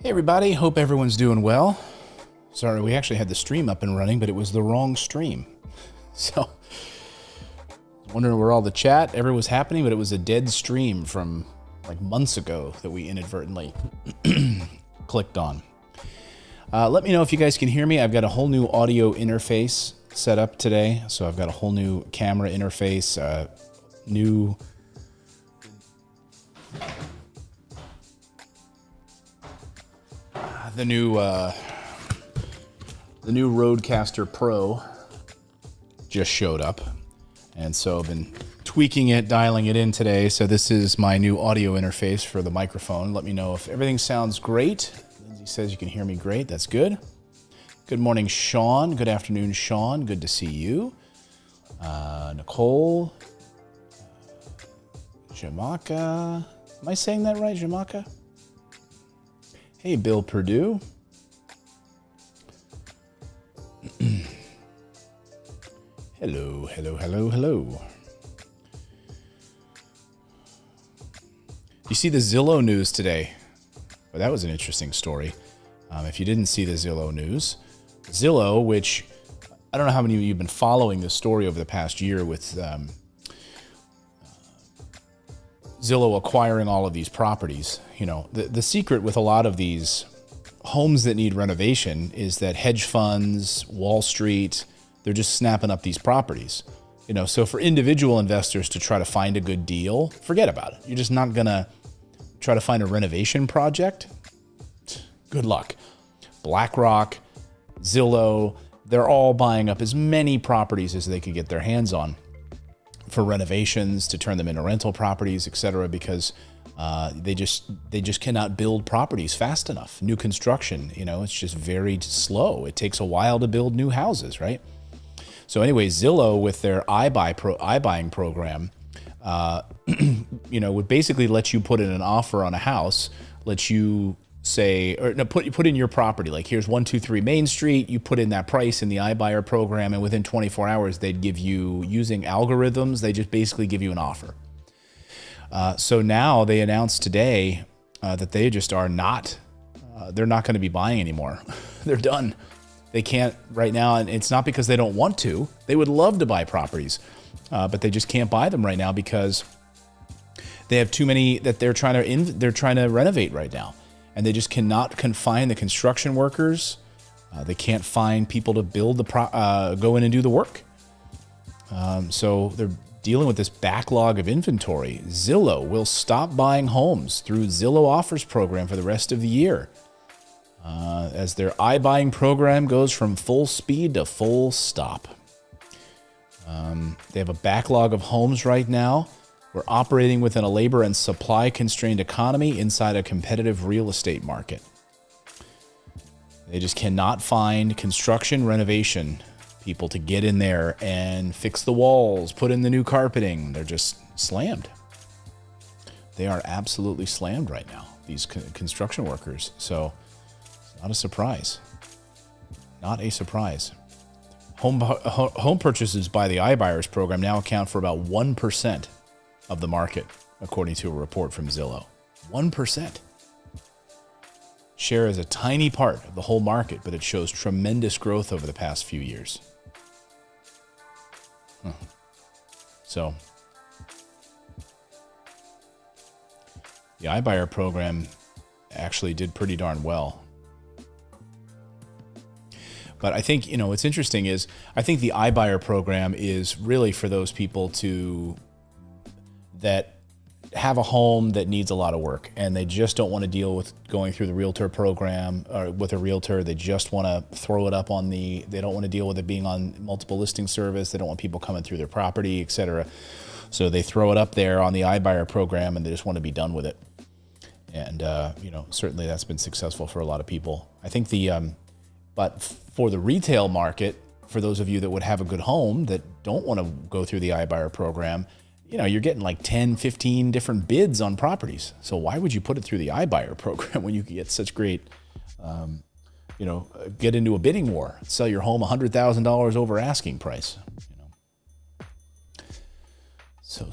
Hey everybody, hope everyone's doing well. Sorry, we actually had the stream up and running, but it was the wrong stream. So, wondering where all the chat ever was happening, but it was a dead stream from like months ago that we inadvertently clicked on. Let me know if you guys can hear me. I've got a whole new audio interface set up today. So I've got a whole new camera interface, the new Rodecaster Pro just showed up, and so I've been tweaking it, dialing it in today. So this is my new audio interface for the microphone. Let me know if everything sounds great. Lindsay says you can hear me great. That's good. Good morning, Sean. Good afternoon, Sean. Good to see you. Nicole. Jamaka. Am I saying that right, Jamaka? Hey, Bill Purdue. Hello, hello, hello, hello. You see the Zillow news today? Well, that was an interesting story. If you didn't see the Zillow news, Zillow, which I don't know how many of you have been following this story over the past year with Zillow acquiring all of these properties. You know, the secret with a lot of these homes that need renovation is that hedge funds, Wall Street, they're just snapping up these properties. You know, so for individual investors to try to find a good deal, forget about it. You're just not gonna try to find a renovation project. Good luck. BlackRock, Zillow, they're all buying up as many properties as they could get their hands on for renovations, to turn them into rental properties, etc., because they just cannot build properties fast enough. New construction, you know, it's just very slow. It takes a while to build new houses, right? So anyway, Zillow with their iBuying program, you know, would basically let you put in an offer on a house, let you say, or no, put in your property, like here's 123 Main Street, you put in that price in the iBuyer program, and within 24 hours, they'd give you, using algorithms, they just basically give you an offer. So now they announced today that they just are not, they're not going to be buying anymore. They're done. They can't right now, and it's not because they don't want to. They would love to buy properties, but they just can't buy them right now because they have too many that they're trying to renovate right now. And they just cannot confine the construction workers. They can't find people to build go in and do the work. So they're dealing with this backlog of inventory. Zillow will stop buying homes through Zillow Offers program for the rest of the year, as their iBuying program goes from full speed to full stop. They have a backlog of homes right now. We're operating within a labor and supply constrained economy inside a competitive real estate market. They just cannot find construction renovation people to get in there and fix the walls, put in the new carpeting. They're just slammed. They are absolutely slammed right now, these construction workers. So it's not a surprise. Not a surprise. Home purchases by the iBuyers program now account for about 1% of the market, according to a report from Zillow. 1%. Share is a tiny part of the whole market, but it shows tremendous growth over the past few years. So the iBuyer program actually did pretty darn well. But I think, what's interesting is I think the iBuyer program is really for those people that have a home that needs a lot of work and they just don't want to deal with going through the realtor program or with a realtor. They just want to throw it up they don't want to deal with it being on multiple listing service. They don't want people coming through their property, etc. So they throw it up there on the iBuyer program and they just want to be done with it. And, certainly that's been successful for a lot of people. I think but for the retail market, for those of you that would have a good home that don't want to go through the iBuyer program, you're getting like 10, 15 different bids on properties. So why would you put it through the iBuyer program when you can get such great, get into a bidding war, sell your home $100,000 over asking price? So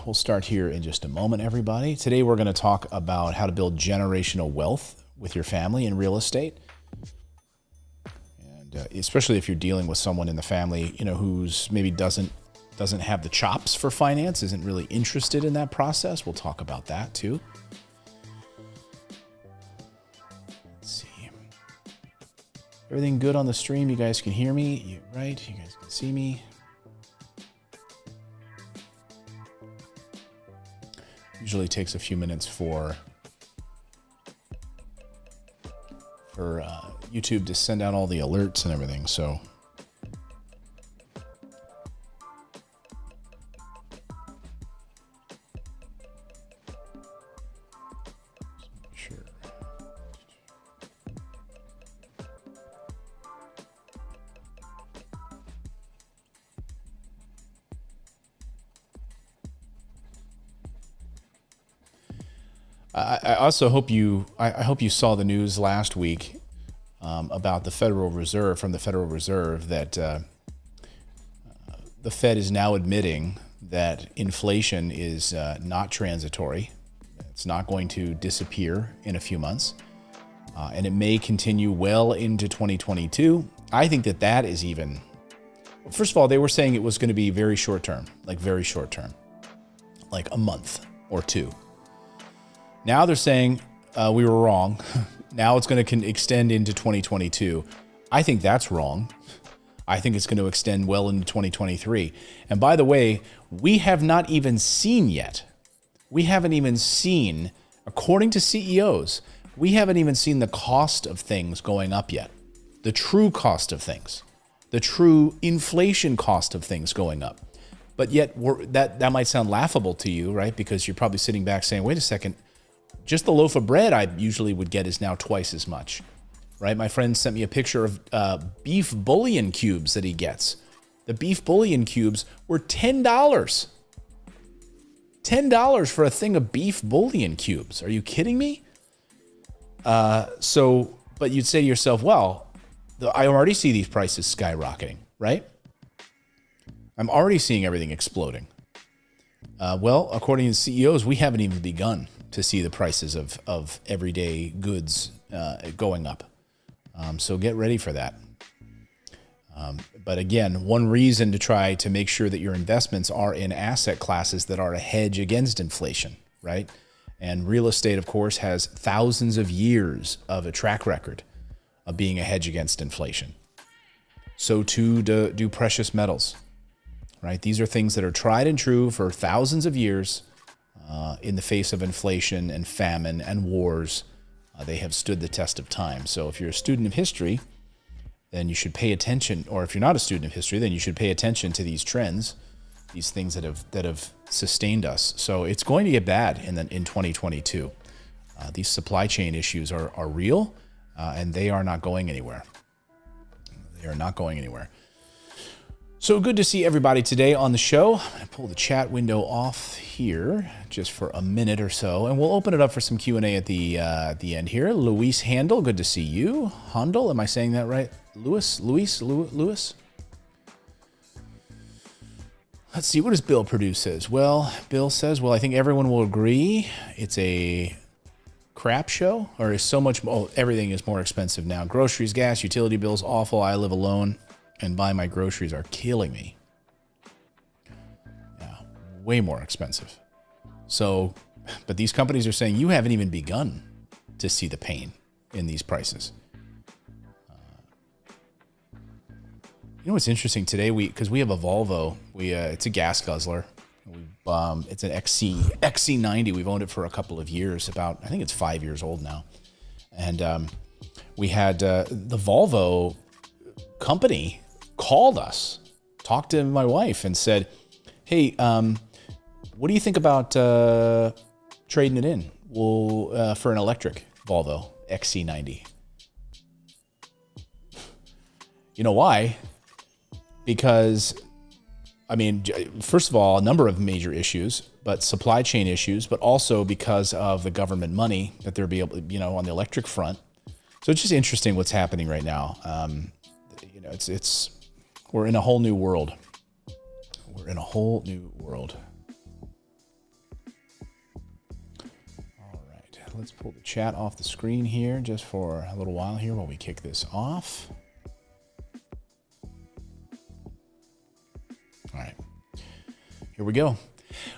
we'll start here in just a moment, everybody. Today we're going to talk about how to build generational wealth with your family in real estate. And especially if you're dealing with someone in the family, who's maybe doesn't have the chops for finance, isn't really interested in that process. We'll talk about that too. Let's see. Everything good on the stream? You guys can hear me, right? You guys can see me. Usually takes a few minutes for YouTube to send out all the alerts and everything. So sure. I also hope you saw the news last week about the Federal Reserve, that the Fed is now admitting that inflation is not transitory. It's not going to disappear in a few months, and it may continue well into 2022. I think that is even. First of all, they were saying it was going to be very short term, like a month or two. Now they're saying we were wrong. Now it's going to extend into 2022. I think that's wrong. I think it's going to extend well into 2023. And by the way, we have not even seen yet. We haven't even seen, according to CEOs, we haven't even seen the cost of things going up yet. The true cost of things. The true inflation cost of things going up. But yet that might sound laughable to you, right? Because you're probably sitting back saying, wait a second, just the loaf of bread I usually would get is now twice as much, right? My friend sent me a picture of beef bouillon cubes that he gets. The beef bouillon cubes were $10. $10 for a thing of beef bouillon cubes. Are you kidding me? But you'd say to yourself, well, I already see these prices skyrocketing, right? I'm already seeing everything exploding. Well, according to CEOs, we haven't even begun to see the prices of everyday goods going up. So get ready for that. But again, one reason to try to make sure that your investments are in asset classes that are a hedge against inflation, right? And real estate, of course, has thousands of years of a track record of being a hedge against inflation. So too do precious metals, right? These are things that are tried and true for thousands of years. In the face of inflation and famine and wars, they have stood the test of time. So if you're a student of history, then you should pay attention, or if you're not a student of history, then you should pay attention to these trends, these things that have sustained us. So it's going to get bad in 2022. These supply chain issues are real, and they are not going anywhere. They are not going anywhere. So good to see everybody today on the show. I'm going to pull the chat window off here just for a minute or so, and we'll open it up for some Q&A at the end here. Luis Handel, good to see you. Handel, am I saying that right? Luis? Let's see, what does Bill Purdue says? Well, Bill says, I think everyone will agree it's a crap show, or is so much more, everything is more expensive now. Groceries, gas, utility bills, awful. I live alone and buying my groceries are killing me. Yeah, way more expensive. So, but these companies are saying you haven't even begun to see the pain in these prices. You know what's interesting today? Because we have a Volvo. It's a gas guzzler. It's an XC90. We've owned it for a couple of years. I think it's 5 years old now. And we had the Volvo company called us, talked to my wife, and said, "Hey, what do you think about trading it in? For an electric Volvo XC90." You know why? Because, I mean, first of all, a number of major issues, but supply chain issues, but also because of the government money that they'll be able to, on the electric front. So it's just interesting what's happening right now. We're in a whole new world. We're in a whole new world. All right, let's pull the chat off the screen here just for a little while here while we kick this off. All right, here we go.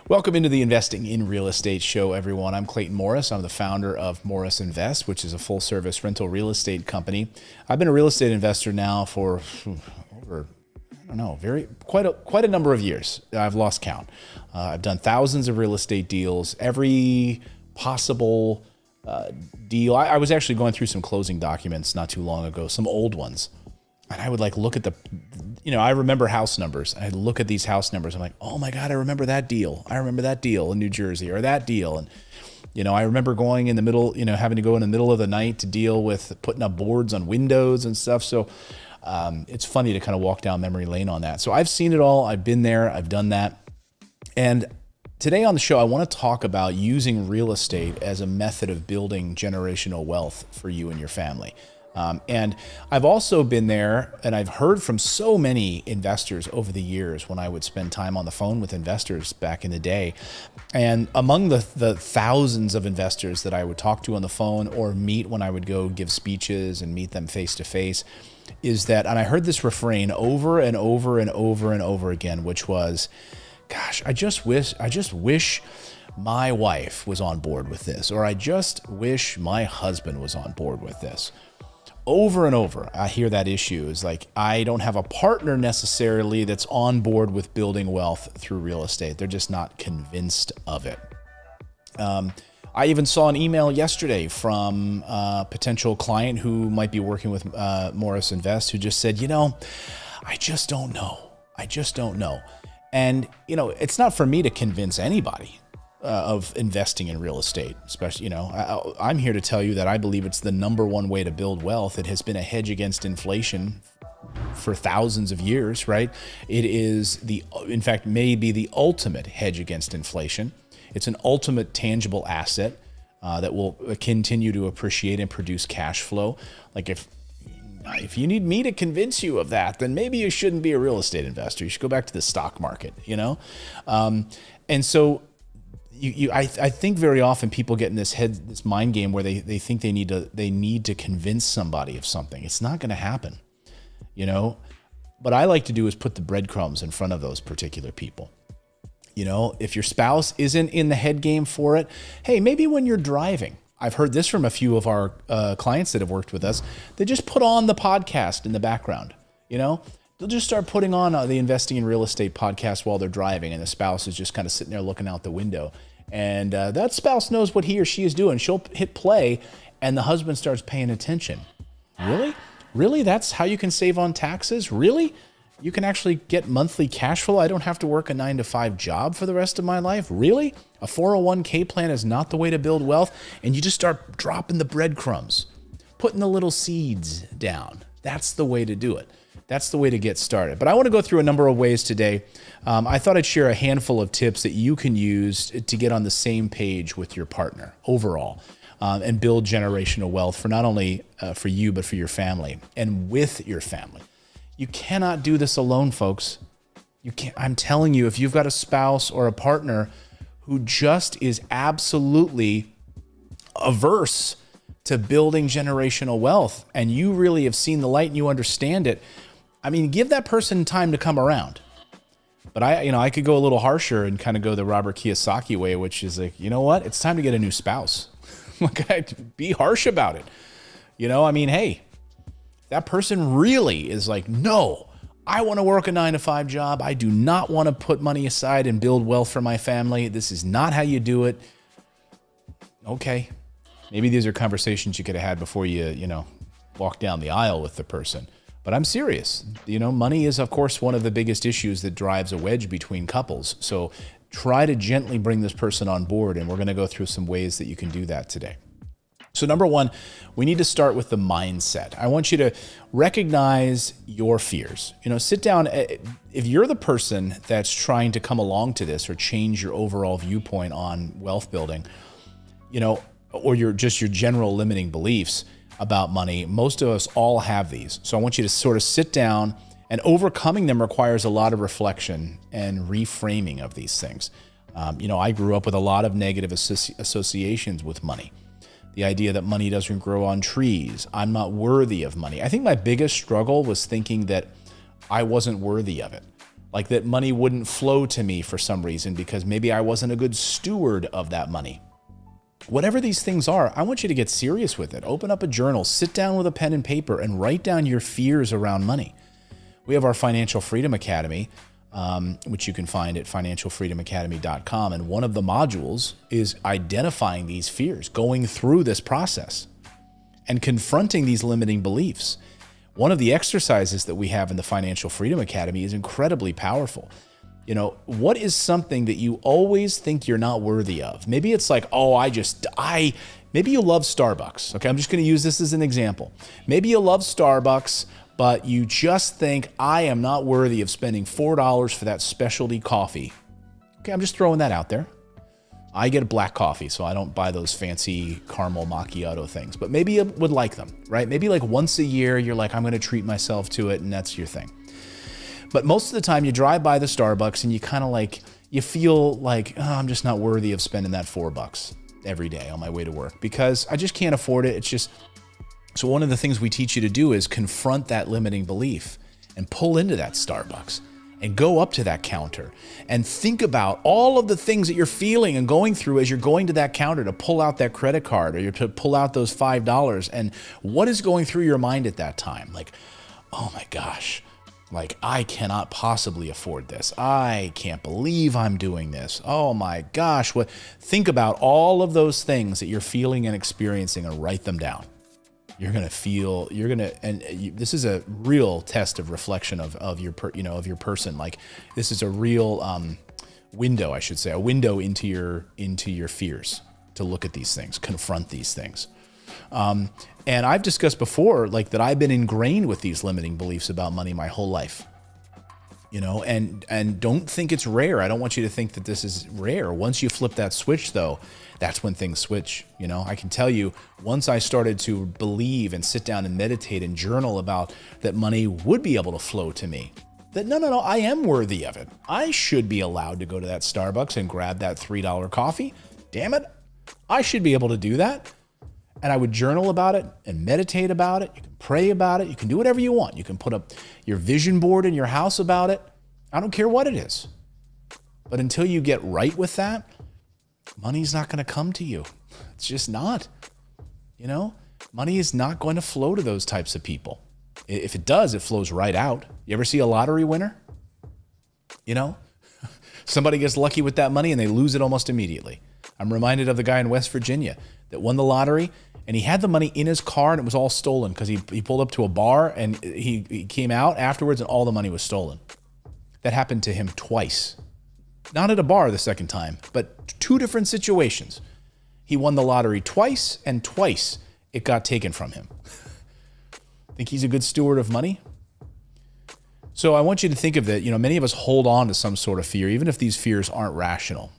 Welcome into the Investing in Real Estate show, everyone. I'm Clayton Morris. I'm the founder of Morris Invest, which is a full-service rental real estate company. I've been a real estate investor now for over, quite a number of years. I've lost count. I've done thousands of real estate deals, every possible deal. I was actually going through some closing documents not too long ago, some old ones. And I would look at I remember house numbers. I look at these house numbers. I'm like, oh my God, I remember that deal. I remember that deal in New Jersey, or that deal. And, I remember going in the middle, having to go in the middle of the night to deal with putting up boards on windows and stuff. So it's funny to kind of walk down memory lane on that. So I've seen it all. I've been there. I've done that. And today on the show, I want to talk about using real estate as a method of building generational wealth for you and your family. And I've also been there, and I've heard from so many investors over the years when I would spend time on the phone with investors back in the day. And among the thousands of investors that I would talk to on the phone or meet when I would go give speeches and meet them face to face, is that, and I heard this refrain over and over and over and over again, which was, gosh, I just wish my wife was on board with this, or I just wish my husband was on board with this. Over and over, I hear that issue is I don't have a partner necessarily that's on board with building wealth through real estate. They're just not convinced of it. I even saw an email yesterday from a potential client who might be working with Morris Invest, who just said, I just don't know. And, it's not for me to convince anybody of investing in real estate, especially, I'm here to tell you that I believe it's the number one way to build wealth. It has been a hedge against inflation for thousands of years, right? It is in fact, maybe the ultimate hedge against inflation. It's an ultimate tangible asset that will continue to appreciate and produce cash flow. If you need me to convince you of that, then maybe you shouldn't be a real estate investor. You should go back to the stock market, And so I think very often people get in this mind game where they think they need to convince somebody of something. It's not going to happen, What I like to do is put the breadcrumbs in front of those particular people. If your spouse isn't in the head game for it, hey, maybe when you're driving. I've heard this from a few of our clients that have worked with us. They just put on the podcast in the background, They'll just start putting on the Investing in Real Estate podcast while they're driving, and the spouse is just kind of sitting there looking out the window. And that spouse knows what he or she is doing. She'll hit play, and the husband starts paying attention. Really? Really? That's how you can save on taxes? Really? You can actually get monthly cash flow? I don't have to work a 9-to-5 job for the rest of my life? Really? A 401k plan is not the way to build wealth? And you just start dropping the breadcrumbs, putting the little seeds down. That's the way to do it. That's the way to get started. But I want to go through a number of ways today. I thought I'd share a handful of tips that you can use to get on the same page with your partner overall and build generational wealth for not only for you, but for your family and with your family. You cannot do this alone, folks. You can't. I'm telling you, if you've got a spouse or a partner who just is absolutely averse to building generational wealth and you really have seen the light and you understand it, I mean, give that person time to come around. But I could go a little harsher and kind of go the Robert Kiyosaki way, which is like, you know what? It's time to get a new spouse. Like, be harsh about it. I mean, hey, that person really is like, no, I want to work a 9-to-5 job. I do not want to put money aside and build wealth for my family. This is not how you do it. Okay. Maybe these are conversations you could have had before you walk down the aisle with the person. But I'm serious. Money is, of course, one of the biggest issues that drives a wedge between couples. So try to gently bring this person on board, and we're going to go through some ways that you can do that today. So number one, we need to start with the mindset. I want you to recognize your fears. Sit down. If you're the person that's trying to come along to this or change your overall viewpoint on wealth building, or your general limiting beliefs about money, most of us all have these. So I want you to sort of sit down, and overcoming them requires a lot of reflection and reframing of these things. I grew up with a lot of negative associations with money. The idea that money doesn't grow on trees. I'm not worthy of money. I think my biggest struggle was thinking that I wasn't worthy of it. Like that money wouldn't flow to me for some reason because maybe I wasn't a good steward of that money. Whatever these things are, I want you to get serious with it. Open up a journal, sit down with a pen and paper, and write down your fears around money. We have our Financial Freedom Academy, which you can find at financialfreedomacademy.com. And one of the modules is identifying these fears, going through this process and confronting these limiting beliefs. One of the exercises that we have in the Financial Freedom Academy is incredibly powerful. What is something that you always think you're not worthy of? Maybe it's like, maybe you love Starbucks. Okay, I'm just going to use this as an example. Maybe you love Starbucks, but you just think, I am not worthy of spending $4 for that specialty coffee. Okay, I'm just throwing that out there. I get a black coffee, so I don't buy those fancy caramel macchiato things, but maybe you would like them, right? Maybe like once a year, you're like, I'm going to treat myself to it, and that's your thing. But most of the time you drive by the Starbucks and you kind of you feel like, I'm just not worthy of spending that $4 every day on my way to work because I just can't afford it. So one of the things we teach you to do is confront that limiting belief and pull into that Starbucks and go up to that counter and think about all of the things that you're feeling and going through as you're going to that counter to pull out that credit card or to pull out those $5. And what is going through your mind at that time? Like, oh my gosh. I cannot possibly afford this. I can't believe I'm doing this. Oh my gosh. Think about all of those things that you're feeling and experiencing and write them down. This is a real test of reflection of your person. Like this is a real window, I should say, a window into your fears to look at these things, confront these things. And I've discussed before, that I've been ingrained with these limiting beliefs about money my whole life, and don't think it's rare. I don't want you to think that this is rare. Once you flip that switch though, that's when things switch. I can tell you once I started to believe and sit down and meditate and journal about that money would be able to flow to me, that no, I am worthy of it. I should be allowed to go to that Starbucks and grab that $3 coffee. Damn it. I should be able to do that. And I would journal about it and meditate about it. You can pray about it. You can do whatever you want. You can put up your vision board in your house about it. I don't care what it is. But until you get right with that, money's not going to come to you. It's just not. Money is not going to flow to those types of people. If it does, it flows right out. You ever see a lottery winner? Somebody gets lucky with that money and they lose it almost immediately. I'm reminded of the guy in West Virginia that won the lottery, and he had the money in his car and it was all stolen because he pulled up to a bar and he came out afterwards and all the money was stolen. That happened to him twice. Not at a bar the second time, but two different situations. He won the lottery twice, and twice it got taken from him. Think he's a good steward of money? So I want you to think of that. Many of us hold on to some sort of fear, even if these fears aren't rational.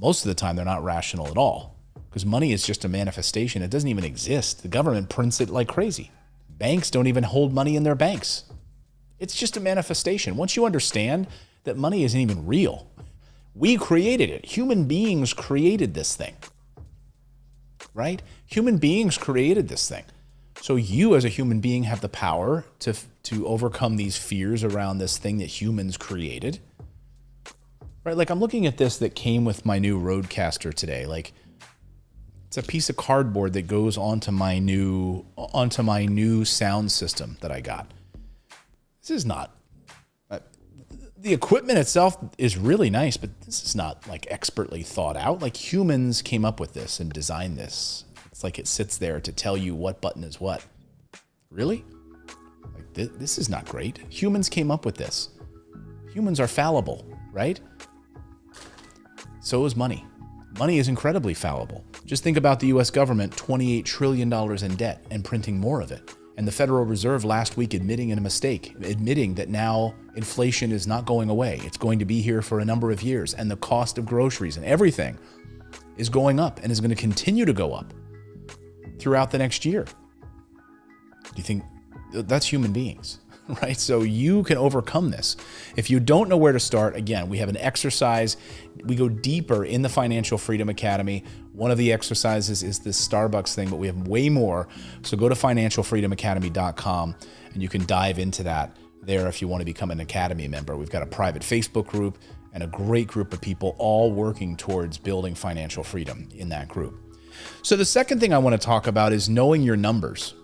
Most of the time, they're not rational at all because money is just a manifestation. It doesn't even exist. The government prints it like crazy. Banks don't even hold money in their banks. It's just a manifestation. Once you understand that money isn't even real, we created it. Human beings created this thing. right? Human beings created this thing. So you as a human being have the power to overcome these fears around this thing that humans created. Right? Like I'm looking at this that came with my new Rodecaster today. Like it's a piece of cardboard that goes onto my new sound system that I got. This is not the equipment itself is really nice, but this is not like expertly thought out. Like humans came up with this and designed this. It's like it sits there to tell you what button is what. Really? Like this is not great. Humans came up with this. Humans are fallible, right? So is money. Money is incredibly fallible. Just think about the US government, $28 trillion in debt and printing more of it. And the Federal Reserve last week admitting a mistake, admitting that now inflation is not going away. It's going to be here for a number of years. And the cost of groceries and everything is going up and is going to continue to go up throughout the next year. Do you think that's human beings, right? So you can overcome this. If you don't know where to start, again, we have an exercise. We go deeper in the Financial Freedom Academy. One of the exercises is this Starbucks thing, but we have way more. So go to financialfreedomacademy.com and you can dive into that there if you want to become an Academy member. We've got a private Facebook group and a great group of people all working towards building financial freedom in that group. So the second thing I want to talk about is knowing your numbers.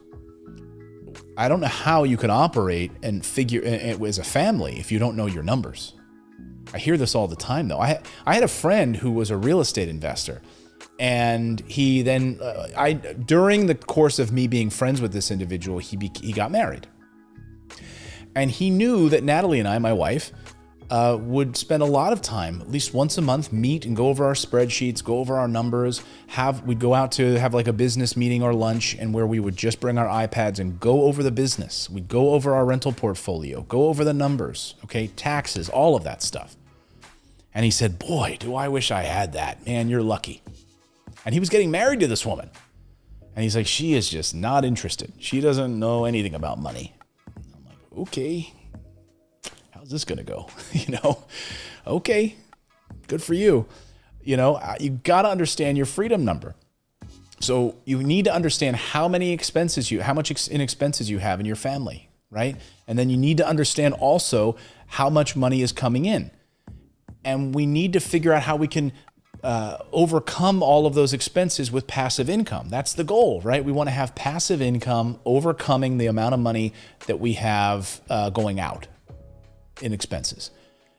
I don't know how you can operate and figure it as a family if you don't know your numbers. I hear this all the time, though. I had a friend who was a real estate investor, and he then, during the course of me being friends with this individual, he got married, and he knew that Natalie and I, my wife, would spend a lot of time, at least once a month, meet and go over our spreadsheets, go over our numbers. We'd go out to have like a business meeting or lunch, and where we would just bring our iPads and go over the business. We'd go over our rental portfolio, go over the numbers, okay, taxes, all of that stuff. And he said, boy, do I wish I had that. Man, you're lucky. And he was getting married to this woman. And he's like, she is just not interested. She doesn't know anything about money. I'm like, okay. How's this going to go? Okay, good for you. You got to understand your freedom number. So you need to understand how much in expenses you have in your family, right? And then you need to understand also how much money is coming in. And we need to figure out how we can overcome all of those expenses with passive income. That's the goal, right? We want to have passive income overcoming the amount of money that we have going out in expenses.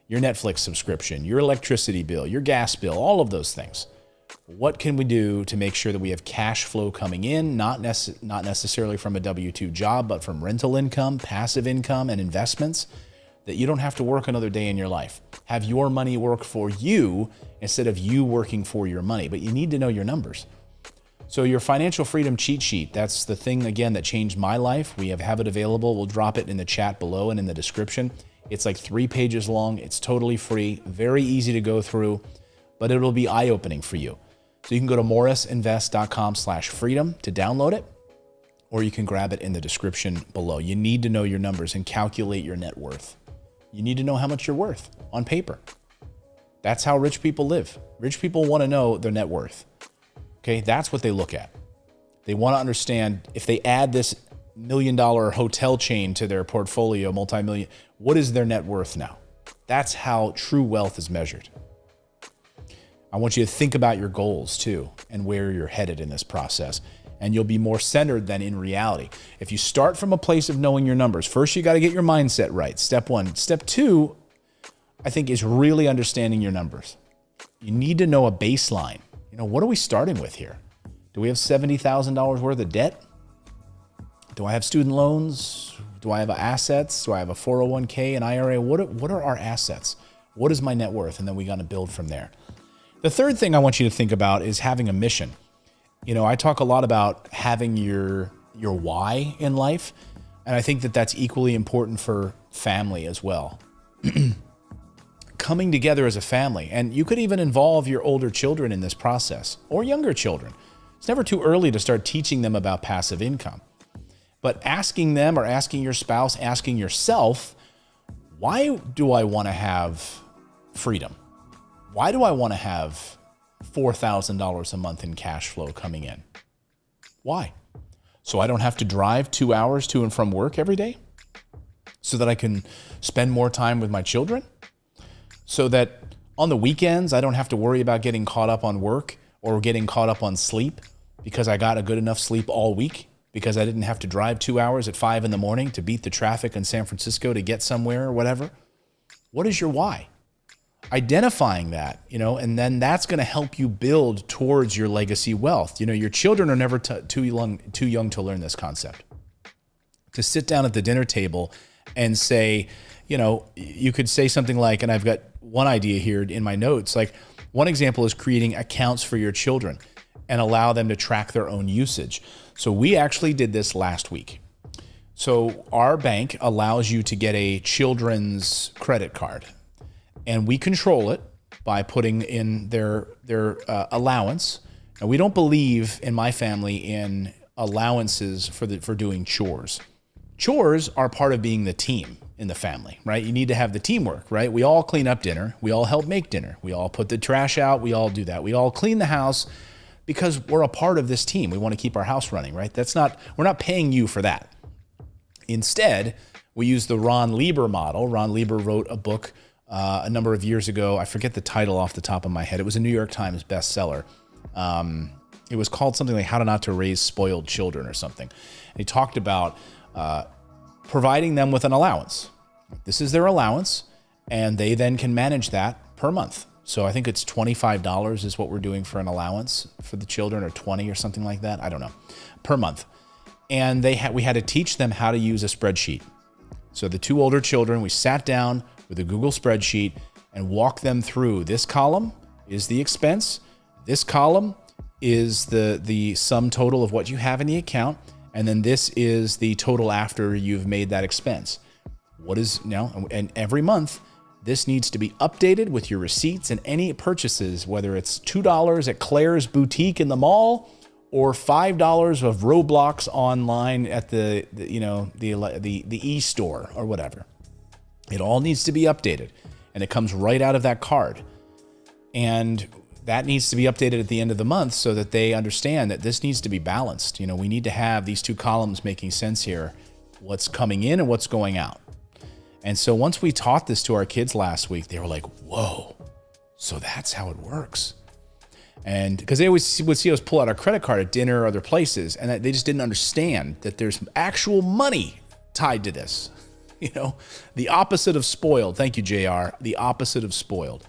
Your Netflix subscription, your electricity bill, your gas bill, all of those things. What can we do to make sure that we have cash flow coming in, not necessarily from a W-2 job, but from rental income, passive income, and investments, that you don't have to work another day in your life. Have your money work for you instead of you working for your money. But you need to know your numbers. So your financial freedom cheat sheet, that's the thing, again, that changed my life. We have it available. We'll drop it in the chat below and in the description. It's like 3 pages long. It's totally free, very easy to go through, but it'll be eye-opening for you. So you can go to morrisinvest.com/freedom to download it, or you can grab it in the description below. You need to know your numbers and calculate your net worth. You need to know how much you're worth on paper. That's how rich people live. Rich people want to know their net worth. Okay, that's what they look at. They want to understand if they add this $1 million hotel chain to their portfolio, multi-million, what is their net worth now? That's how true wealth is measured. I want you to think about your goals too and where you're headed in this process. And you'll be more centered than in reality. If you start from a place of knowing your numbers, first you got to get your mindset right. Step 1. Step 2, I think, is really understanding your numbers. You need to know a baseline. What are we starting with here? Do we have $70,000 worth of debt? Do I have student loans? Do I have assets? Do I have a 401k, an IRA? What are our assets? What is my net worth? And then we got to build from there. The third thing I want you to think about is having a mission. I talk a lot about having your why in life, and I think that that's equally important for family as well. Coming together as a family, and you could even involve your older children in this process, or younger children. It's never too early to start teaching them about passive income. But asking them, or asking your spouse, asking yourself, why do I want to have freedom? Why do I want to have $4,000 a month in cash flow coming in? Why? So I don't have to drive 2 hours to and from work every day? So that I can spend more time with my children? So that on the weekends, I don't have to worry about getting caught up on work or getting caught up on sleep because I got a good enough sleep all week because I didn't have to drive 2 hours at 5 in the morning to beat the traffic in San Francisco to get somewhere or whatever? What is your why? Identifying that, and then that's going to help you build towards your legacy wealth. Your children are never too young to learn this concept. To sit down at the dinner table and say, you could say something like, and I've got one idea here in my notes, like one example is creating accounts for your children and allow them to track their own usage. So we actually did this last week. So our bank allows you to get a children's credit card, and we control it by putting in their allowance. And we don't believe in my family in allowances for doing chores. Chores are part of being the team in the family, right? You need to have the teamwork, right? We all clean up dinner. We all help make dinner. We all put the trash out. We all do that. We all clean the house because we're a part of this team. We want to keep our house running, right? We're not paying you for that. Instead, we use the Ron Lieber model. Ron Lieber wrote a book a number of years ago. I forget the title off the top of my head. It was a New York Times bestseller. It was called something like How Not to Raise Spoiled Children or something. And he talked about providing them with an allowance. This is their allowance, and they then can manage that per month. So I think it's $25 is what we're doing for an allowance for the children, or 20 or something like that. I don't know, per month. And we had to teach them how to use a spreadsheet. So the two older children, we sat down with a Google spreadsheet and walked them through. This column is the expense. This column is the sum total of what you have in the account. And then this is the total after you've made that expense. And every month, this needs to be updated with your receipts and any purchases, whether it's $2 at Claire's Boutique in the mall or $5 of Roblox online at the e-store or whatever. It all needs to be updated, and it comes right out of that card. And that needs to be updated at the end of the month so that they understand that this needs to be balanced. We need to have these two columns making sense here, what's coming in and what's going out. And so once we taught this to our kids last week, they were like, whoa, so that's how it works. And because they always would see us pull out our credit card at dinner or other places, and they just didn't understand that there's actual money tied to this. The opposite of spoiled. Thank you, JR. The opposite of spoiled.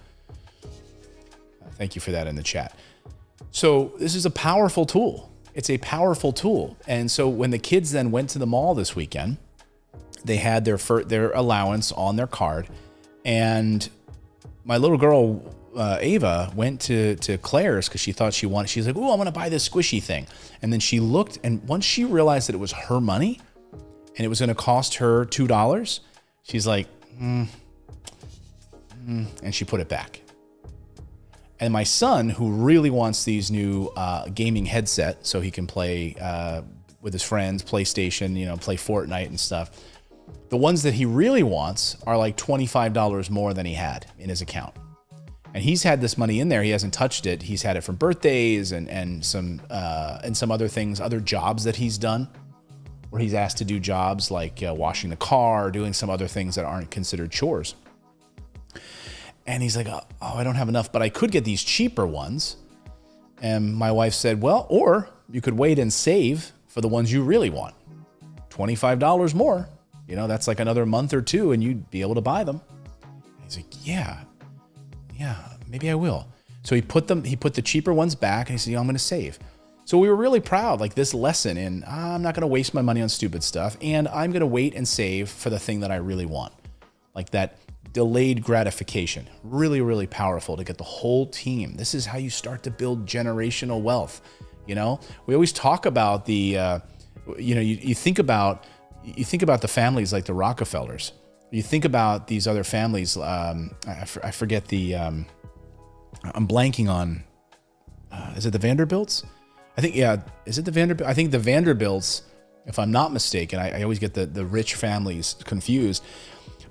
Thank you for that in the chat. So this is a powerful tool. It's a powerful tool. And so when the kids then went to the mall this weekend, they had their allowance on their card. And my little girl, Ava, went to Claire's because she thought she's like, oh, I want to buy this squishy thing. And then she looked, and once she realized that it was her money and it was going to cost her $2, she's like, and she put it back. And my son, who really wants these new gaming headset so he can play with his friends, PlayStation, play Fortnite and stuff, the ones that he really wants are like $25 more than he had in his account. And he's had this money in there. He hasn't touched it. He's had it from birthdays and some other things, other jobs that he's done, where he's asked to do jobs like washing the car, or doing some other things that aren't considered chores. And he's like, oh, I don't have enough, but I could get these cheaper ones. And my wife said, well, or you could wait and save for the ones you really want. $25 more. That's like another month or two, and you'd be able to buy them. And he's like, yeah, maybe I will. So he put the cheaper ones back, and he said, I'm going to save. So we were really proud, like this lesson in, I'm not going to waste my money on stupid stuff, and I'm going to wait and save for the thing that I really want. Like that delayed gratification. Really, really powerful to get the whole team. This is how you start to build generational wealth. We always talk about the, you think about the families like the Rockefellers. You think about these other families. I forget the. I'm blanking on. Is it the Vanderbilts? I think Is it the Vanderbilt? I think the Vanderbilts, if I'm not mistaken. I always get the rich families confused.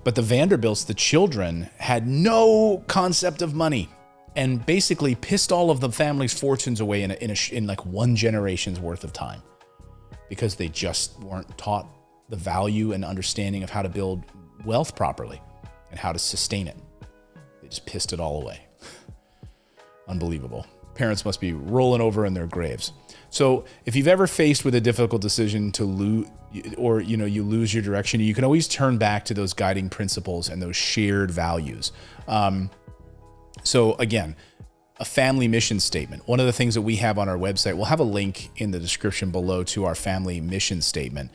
But the Vanderbilts, the children, had no concept of money and basically pissed all of the family's fortunes away in like one generation's worth of time. because they just weren't taught the value and understanding of how to build wealth properly and how to sustain it. They just pissed it all away. Unbelievable. Parents must be rolling over in their graves. So if you've ever faced with a difficult decision to lose, or you lose your direction, you can always turn back to those guiding principles and those shared values. So again, a family mission statement. One of the things that we have on our website, we'll have a link in the description below to our family mission statement.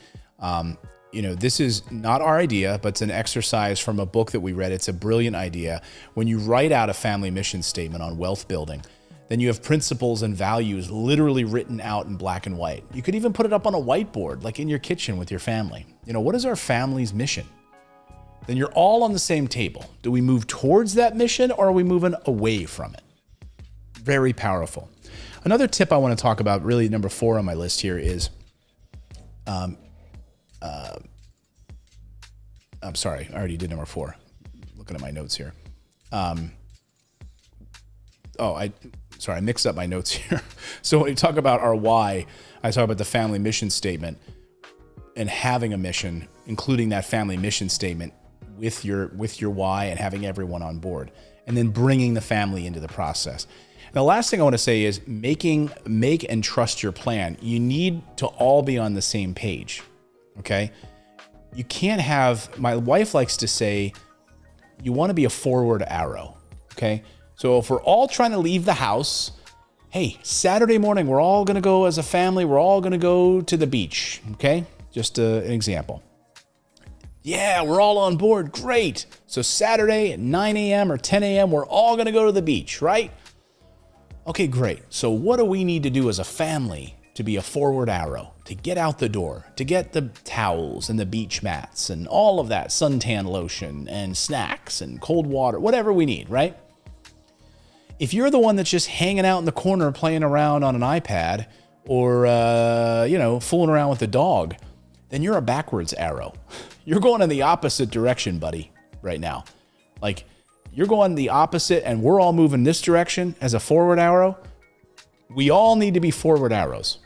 This is not our idea, but it's an exercise from a book that we read. It's a brilliant idea. When you write out a family mission statement on wealth building, then you have principles and values literally written out in black and white. You could even put it up on a whiteboard, like in your kitchen with your family. What is our family's mission? Then you're all on the same table. Do we move towards that mission, or are we moving away from it? Very powerful. Another tip I want to talk about, really number 4 on my list here, is, I'm sorry, I already did number 4. Looking at my notes here. I mixed up my notes here. So when we talk about our why, I talk about the family mission statement and having a mission, including that family mission statement with your why and having everyone on board, and then bringing the family into the process. And the last thing I want to say is make and trust your plan. You need to all be on the same page. Okay. You can't have, my wife likes to say, you want to be a forward arrow. Okay. So if we're all trying to leave the house, hey, Saturday morning, we're all going to go as a family. We're all going to go to the beach. Okay. Just an example. Yeah, we're all on board. Great. So Saturday at 9 a.m. or 10 a.m., we're all going to go to the beach, right? Okay, great. So what do we need to do as a family to be a forward arrow, to get out the door, to get the towels and the beach mats and all of that, suntan lotion and snacks and cold water, whatever we need, right? If you're the one that's just hanging out in the corner playing around on an iPad or, fooling around with the dog, then you're a backwards arrow. You're going in the opposite direction, buddy, right now. Like, you're going the opposite and we're all moving this direction as a forward arrow. We all need to be forward arrows.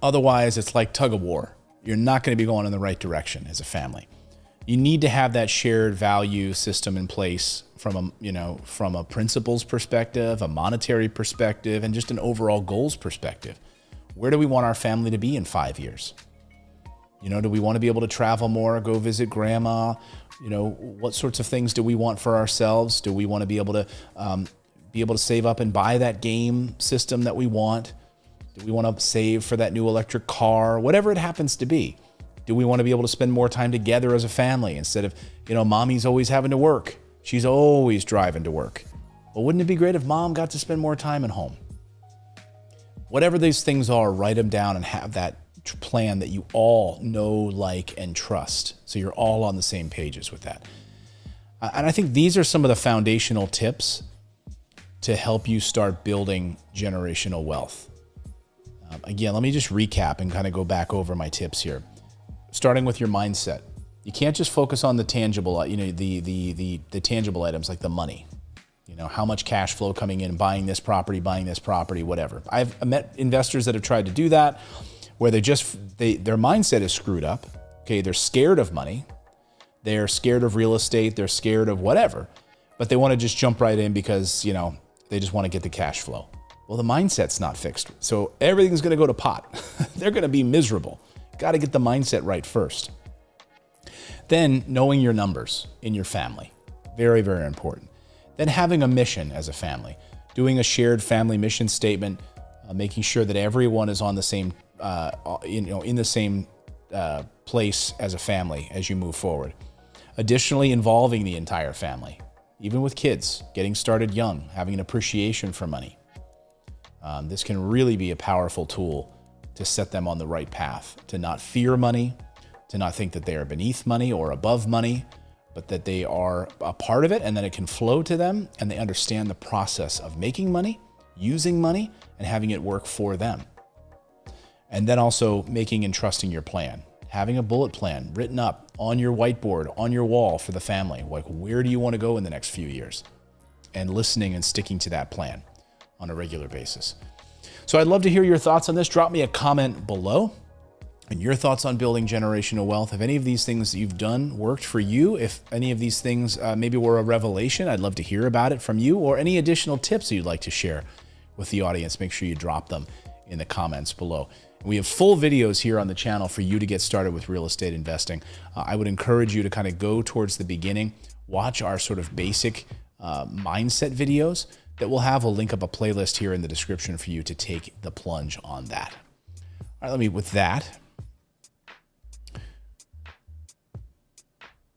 Otherwise, it's like tug of war. You're not going to be going in the right direction as a family. You need to have that shared value system in place from a principles perspective, a monetary perspective, and just an overall goals perspective. Where do we want our family to be in 5 years? Do we want to be able to travel more, go visit grandma? What sorts of things do we want for ourselves? Do we want to be able to save up and buy that game system that we want? Do we want to save for that new electric car? Whatever it happens to be. Do we want to be able to spend more time together as a family instead of, mommy's always having to work. She's always driving to work. Well, wouldn't it be great if mom got to spend more time at home? Whatever these things are, write them down and have that plan that you all know, like, and trust. So you're all on the same pages with that. And I think these are some of the foundational tips to help you start building generational wealth. Again, let me just recap and kind of go back over my tips here. Starting with your mindset. You can't just focus on the tangible, the tangible items like the money. How much cash flow coming in, buying this property, whatever. I've met investors that have tried to do that, where their mindset is screwed up. Okay, they're scared of money. They're scared of real estate. They're scared of whatever, but they want to just jump right in because, they just want to get the cash flow. Well, the mindset's not fixed. So everything's going to go to pot. They're going to be miserable. Got to get the mindset right first. Then knowing your numbers in your family. Very, very important. Then having a mission as a family. Doing a shared family mission statement, making sure that everyone is on the same in the same place as a family as you move forward. Additionally, involving the entire family, even with kids, getting started young, having an appreciation for money. This can really be a powerful tool to set them on the right path, to not fear money, to not think that they are beneath money or above money, but that they are a part of it and that it can flow to them and they understand the process of making money, using money, and having it work for them. And then also making and trusting your plan. Having a bullet plan written up on your whiteboard, on your wall for the family. Like, where do you want to go in the next few years? And listening and sticking to that plan on a regular basis. So I'd love to hear your thoughts on this. Drop me a comment below. and your thoughts on building generational wealth. If any of these things that you've done worked for you, if any of these things maybe were a revelation, I'd love to hear about it from you, or any additional tips that you'd like to share with the audience. Make sure you drop them in the comments below. We have full videos here on the channel for you to get started with real estate investing. I would encourage you to kind of go towards the beginning, watch our sort of basic mindset videos that will have a link up a playlist here in the description for you to take the plunge on that. All right, with that,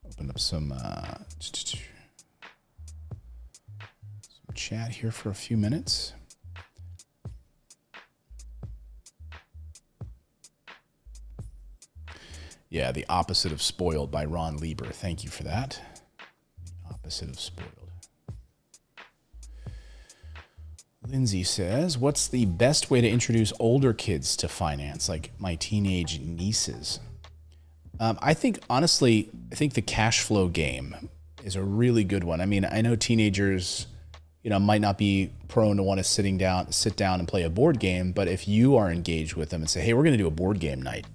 open up some chat here for a few minutes. Yeah, The Opposite of Spoiled by Ron Lieber. Thank you for that. The Opposite of Spoiled. Lindsay says, what's the best way to introduce older kids to finance, like my teenage nieces? I think, honestly, the cash flow game is a really good one. I mean, I know teenagers, might not be prone to want to sit down and play a board game, but if you are engaged with them and say, hey, we're going to do a board game night,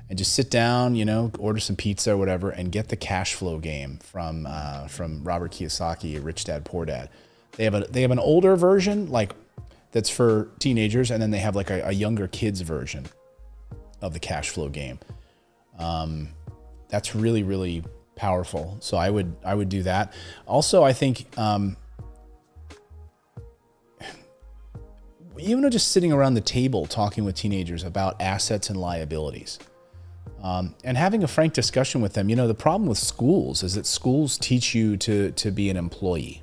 and just sit down, order some pizza or whatever, and get the cash flow game from Robert Kiyosaki, Rich Dad Poor Dad. They have an older version that's for teenagers, and then they have a younger kids version of the cash flow game. That's really, really powerful. So I would do that. Also, I think even just sitting around the table talking with teenagers about assets and liabilities. And having a frank discussion with them. The problem with schools is that schools teach you to be an employee.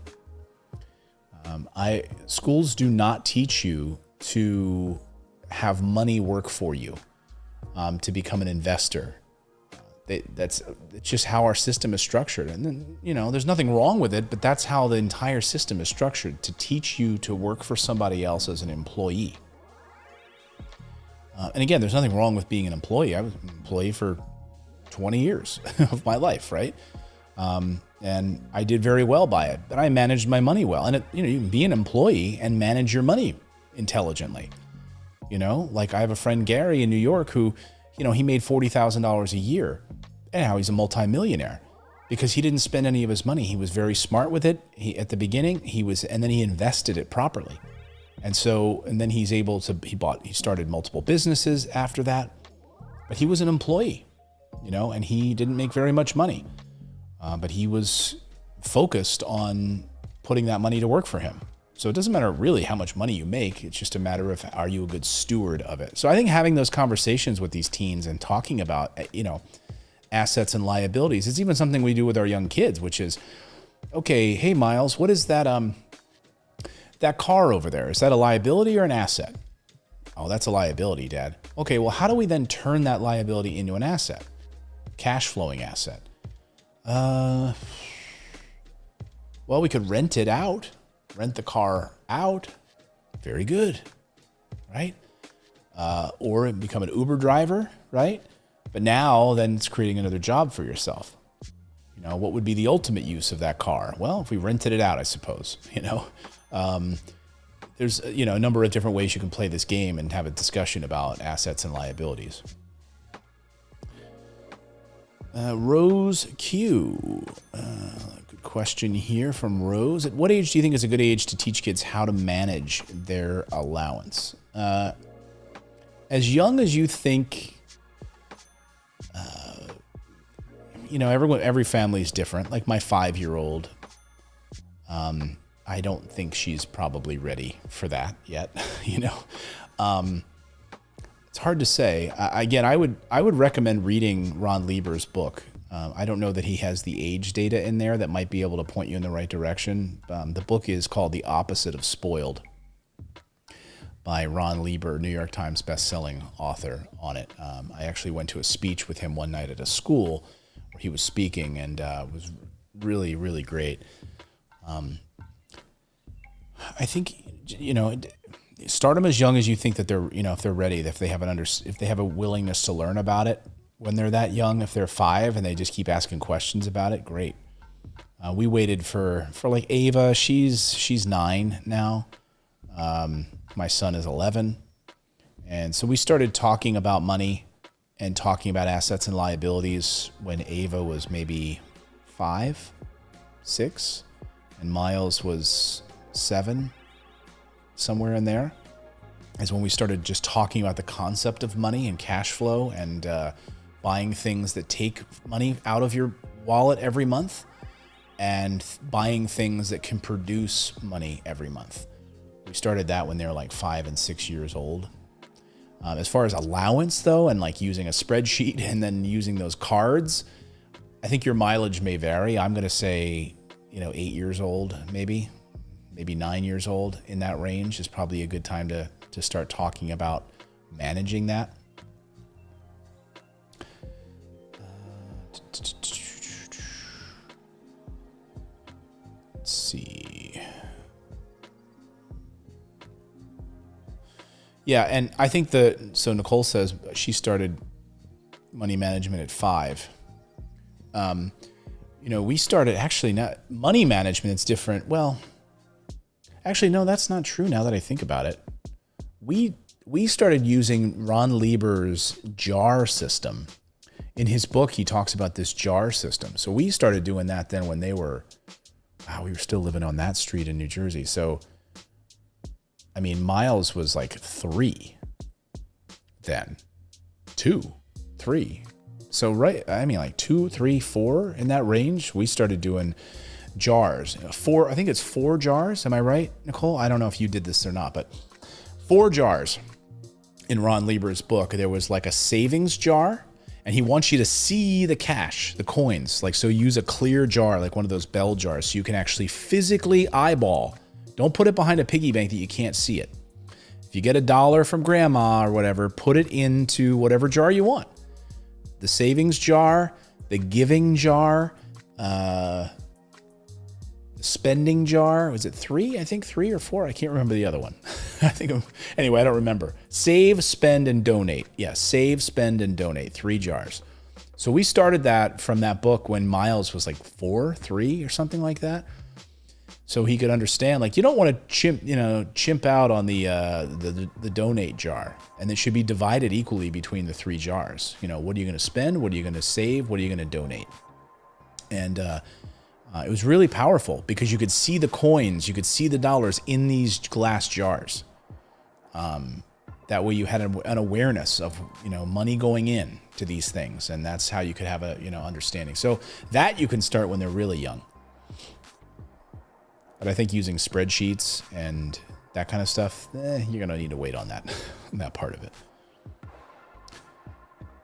Schools do not teach you to have money work for you, to become an investor. It's just how our system is structured. And then, there's nothing wrong with it, but that's how the entire system is structured, to teach you to work for somebody else as an employee. And again, there's nothing wrong with being an employee. I was an employee for 20 years of my life, right? And I did very well by it, but I managed my money well. And you can be an employee and manage your money intelligently. I have a friend, Gary, in New York, who, he made $40,000 a year, and now he's a multimillionaire because he didn't spend any of his money. He was very smart with it. At the beginning, and then he invested it properly. And then he's able to, he started multiple businesses after that, but he was an employee, and he didn't make very much money, but he was focused on putting that money to work for him. So it doesn't matter really how much money you make. It's just a matter of, are you a good steward of it? So I think having those conversations with these teens and talking about, assets and liabilities, it's even something we do with our young kids, which is, okay, hey, Miles, what is that car over there? Is that a liability or an asset? Oh, that's a liability, Dad. Okay, well, how do we then turn that liability into an asset? Cash flowing asset. Well, we could rent it out. Rent the car out. Very good, right? Or become an Uber driver, right? But now then it's creating another job for yourself. What would be the ultimate use of that car? Well, if we rented it out, I suppose, there's, a number of different ways you can play this game and have a discussion about assets and liabilities. Rose Q. Good question here from Rose. At what age do you think is a good age to teach kids how to manage their allowance? As young as you think. Every family is different. Like my 5-year-old, I don't think she's probably ready for that yet. It's hard to say. Again, I would recommend reading Ron Lieber's book. I don't know that he has the age data in there that might be able to point you in the right direction. The book is called The Opposite of Spoiled by Ron Lieber, New York Times best-selling author on it. I actually went to a speech with him one night at a school where he was speaking, and it was really, really great. I think, start them as young as you think that they're, if they're ready, if they have a willingness to learn about it when they're that young. If they're 5 and they just keep asking questions about it, great. We waited for like Ava. She's 9 now. My son is 11. And so we started talking about money and talking about assets and liabilities when Ava was maybe 5, 6, and Miles was 7, somewhere in there, is when we started just talking about the concept of money and cash flow and buying things that take money out of your wallet every month and buying things that can produce money every month. We started that when they were like 5 and 6 years old. As far as allowance though, and like using a spreadsheet and then using those cards, I think your mileage may vary. I'm going to say, 8 years old, maybe 9 years old, in that range is probably a good time to start talking about managing that. Let's see. Yeah, and I think so Nicole says she started money management at 5. We started, actually, not money management, it's different. Well, actually, no, that's not true now that I think about it. We started using Ron Lieber's jar system. In his book, he talks about this jar system. So we started doing that then when we were still living on that street in New Jersey. So, I mean, Miles was like 3 then, 2, 3. So, right, I mean, like 2, 3, 4 in that range, we started doing jars. 4, I think it's 4 jars. Am I right, Nicole? I don't know if you did this or not, but 4 jars in Ron Lieber's book. There was like a savings jar, and he wants you to see the cash, the coins. Like, so use a clear jar, like one of those bell jars, so you can actually physically eyeball. Don't put it behind a piggy bank that you can't see it. If you get $1 from grandma or whatever, put it into whatever jar you want. The savings jar, the giving jar, the spending jar. Was it 3? I think 3 or 4. I can't remember the other one. Anyway, I don't remember. Save, spend, and donate. Yeah, save, spend, and donate. 3 jars. So we started that from that book when Miles was like 4, 3 or something like that. So he could understand, like, you don't want to chimp out on the donate jar, and it should be divided equally between the 3 jars. What are you going to spend? What are you going to save? What are you going to donate? And it was really powerful because you could see the coins, you could see the dollars in these glass jars. That way you had an awareness of, money going in to these things, and that's how you could have a, understanding. So that you can start when they're really young. But I think using spreadsheets and that kind of stuff, you're going to need to wait on that, on that part of it.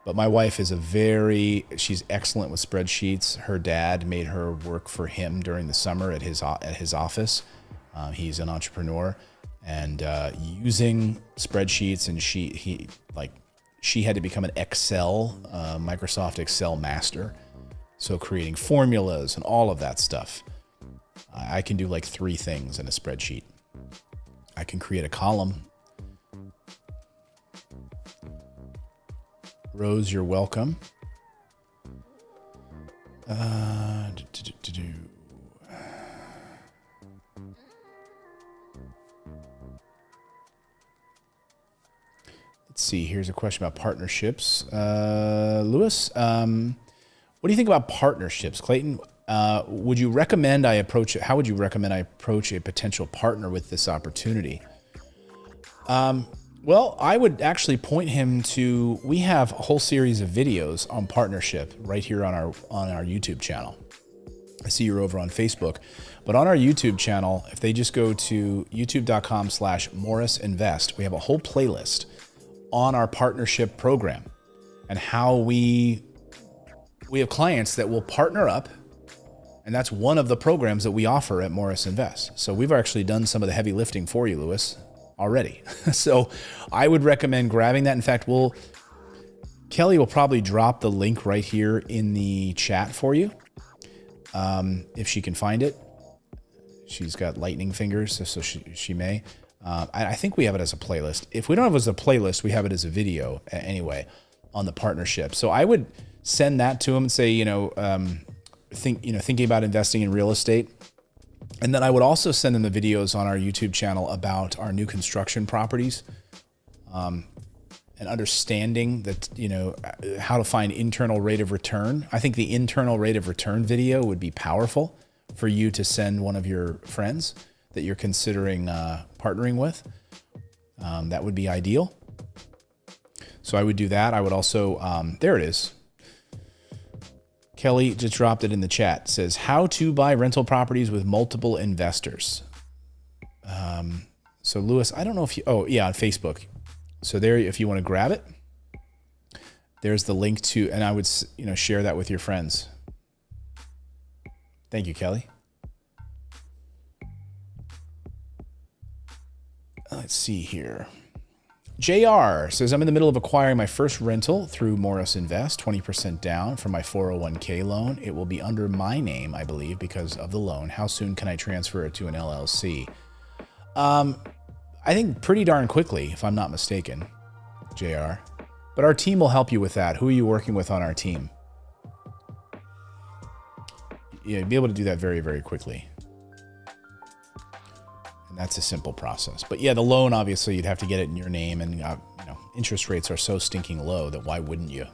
But my wife is she's excellent with spreadsheets. Her dad made her work for him during the summer at his office. He's an entrepreneur, and using spreadsheets, and she had to become an Microsoft Excel master. So creating formulas and all of that stuff. I can do like 3 things in a spreadsheet. I can create a column. Rose, you're welcome. Let's see. Here's a question about partnerships. Lewis, what do you think about partnerships, Clayton? How would you recommend I approach a potential partner with this opportunity? Well, I would actually point him to, we have a whole series of videos on partnership right here on our YouTube channel. I see you're over on Facebook, but on our YouTube channel, if they just go to youtube.com/MorrisInvest, we have a whole playlist on our partnership program and how we have clients that will partner up. And that's one of the programs that we offer at Morris Invest. So we've actually done some of the heavy lifting for you, Lewis, already. So I would recommend grabbing that. In fact, Kelly will probably drop the link right here in the chat for you, if she can find it. She's got lightning fingers, so she may. I think we have it as a playlist. If we don't have it as a playlist, we have it as a video anyway on the partnership. So I would send that to him and say, thinking about investing in real estate. And then I would also send him the videos on our YouTube channel about our new construction properties. And and understanding that, how to find internal rate of return. I think the internal rate of return video would be powerful for you to send one of your friends that you're considering partnering with. That would be ideal. So I would do that. I would also, there it is. Kelly just dropped it in the chat. It says, how to buy rental properties with multiple investors. So Lewis, I don't know if you, on Facebook. So there, if you want to grab it, there's the link to, and I would, share that with your friends. Thank you, Kelly. Let's see here. JR says, I'm in the middle of acquiring my first rental through Morris Invest, 20% down for my 401k loan. It will be under my name, I believe, because of the loan. How soon can I transfer it to an LLC? I think pretty darn quickly, if I'm not mistaken, JR. But our team will help you with that. Who are you working with on our team? Yeah, you'll be able to do that very, very quickly. And that's a simple process. But yeah, the loan, obviously, you'd have to get it in your name. And, interest rates are so stinking low that why wouldn't you,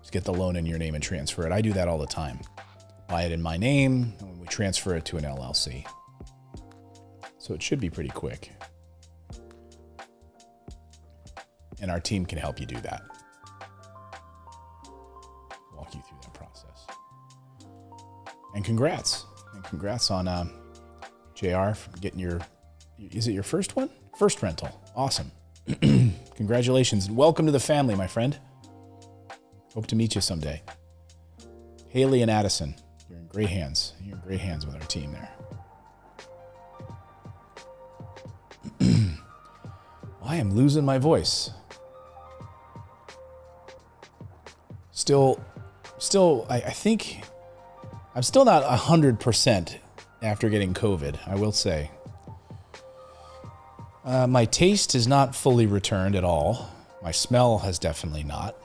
just get the loan in your name and transfer it. I do that all the time. Buy it in my name, and we transfer it to an LLC. So it should be pretty quick. And our team can help you do that. Walk you through that process. And congrats. And congrats on JR for getting is it your first one? First rental. Awesome. Congratulations. And welcome to the family, my friend. Hope to meet you someday. Haley and Addison, you're in great hands. You're in great hands with our team there. I am losing my voice. Still, I think I'm still not 100% after getting COVID, I will say. My taste is not fully returned at all. My smell has definitely not.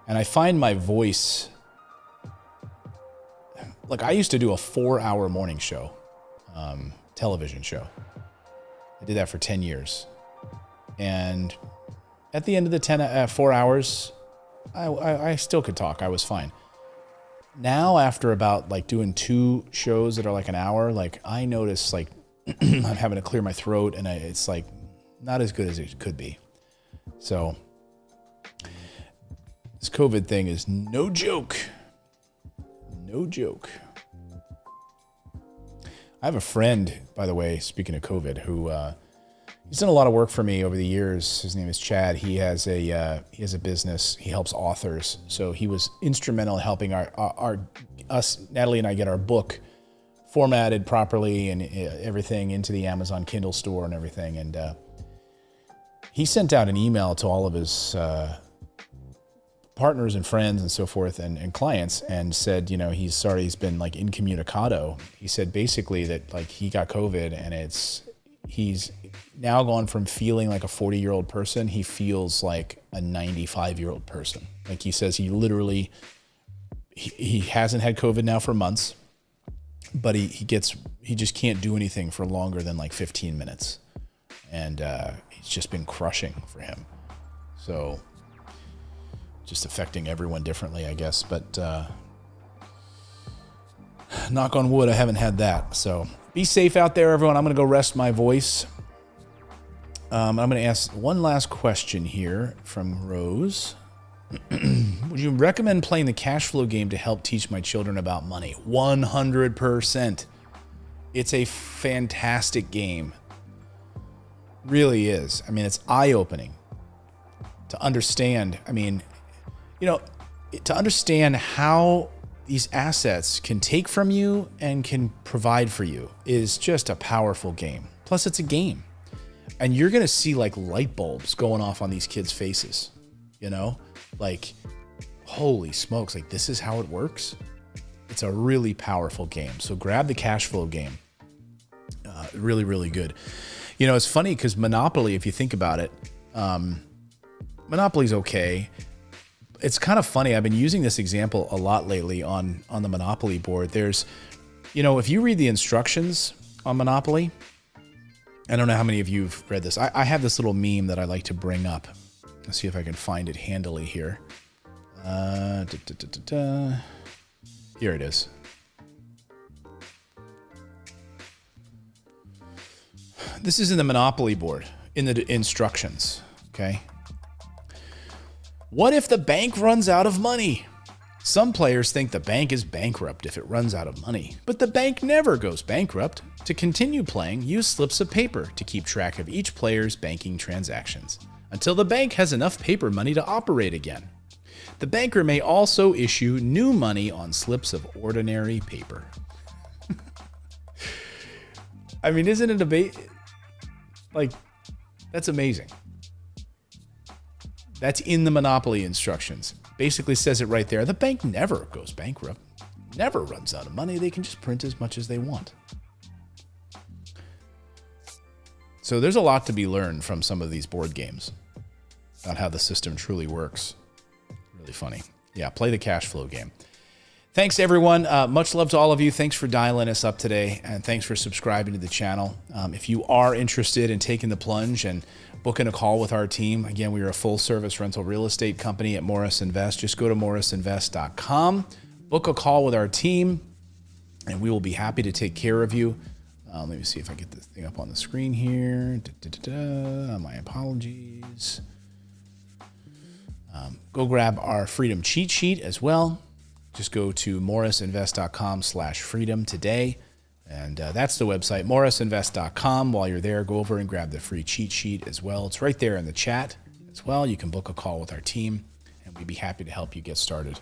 And I find my voice, like I used to do a 4-hour morning show, television show. I did that for 10 years. And at the end of the 4 hours, I still could talk. I was fine. Now, after about like doing 2 shows that are like an hour, like I notice like I'm having to clear my throat and it's like not as good as it could be. So this COVID thing is no joke. No joke. I have a friend, by the way, speaking of COVID, who he's done a lot of work for me over the years. His name is Chad. He has a business. He helps authors. So he was instrumental in helping us, Natalie and I, get our book formatted properly and everything into the Amazon Kindle store and everything. And he sent out an email to all of his partners and friends and so forth and clients and said, he's sorry he's been like incommunicado. He said basically that like he got COVID and he's now gone from feeling like a 40-year-old person, he feels like a 95-year-old person. Like he says he literally, he hasn't had COVID now for months, but he just can't do anything for longer than like 15 minutes. And it's just been crushing for him. So just affecting everyone differently, I guess. But knock on wood, I haven't had that. So be safe out there, everyone. I'm going to go rest my voice. I'm going to ask one last question here from Rose. Would you recommend playing the cash flow game to help teach my children about money? 100%. It's a fantastic game. Really is. I mean, it's eye-opening to understand. I mean, to understand how these assets can take from you and can provide for you is just a powerful game. Plus, it's a game. And you're going to see like light bulbs going off on these kids' faces, like, holy smokes, like this is how it works. It's a really powerful game. So grab the cash flow game. Really, really good. It's funny because Monopoly, if you think about it, Monopoly's okay. It's kind of funny. I've been using this example a lot lately on the Monopoly board. There's, if you read the instructions on Monopoly, I don't know how many of you have read this. I have this little meme that I like to bring up. Let's see if I can find it handily here. Here it is. This is in the Monopoly board, in the instructions, okay? What if the bank runs out of money? Some players think the bank is bankrupt if it runs out of money, but the bank never goes bankrupt. To continue playing, use slips of paper to keep track of each player's banking transactions, until the bank has enough paper money to operate again. The banker may also issue new money on slips of ordinary paper. I mean, isn't it like, that's amazing. That's in the Monopoly instructions. Basically says it right there. The bank never goes bankrupt, never runs out of money. They can just print as much as they want. So there's a lot to be learned from some of these board games about how the system truly works. Really funny. Yeah, play the cash flow game. Thanks, everyone. Much love to all of you. Thanks for dialing us up today, and thanks for subscribing to the channel. If you are interested in taking the plunge and booking a call with our team, again, we are a full-service rental real estate company at Morris Invest. Just go to morrisinvest.com, book a call with our team, and we will be happy to take care of you. Let me see if I get this thing up on the screen here. My apologies. Go grab our Freedom cheat sheet as well. Just go to morrisinvest.com/freedom today. And that's the website, morrisinvest.com. While you're there, go over and grab the free cheat sheet as well. It's right there in the chat as well. You can book a call with our team, and we'd be happy to help you get started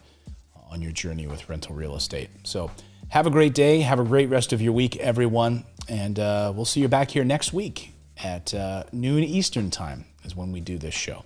on your journey with rental real estate. So have a great day. Have a great rest of your week, everyone. And we'll see you back here next week at noon Eastern time is when we do this show.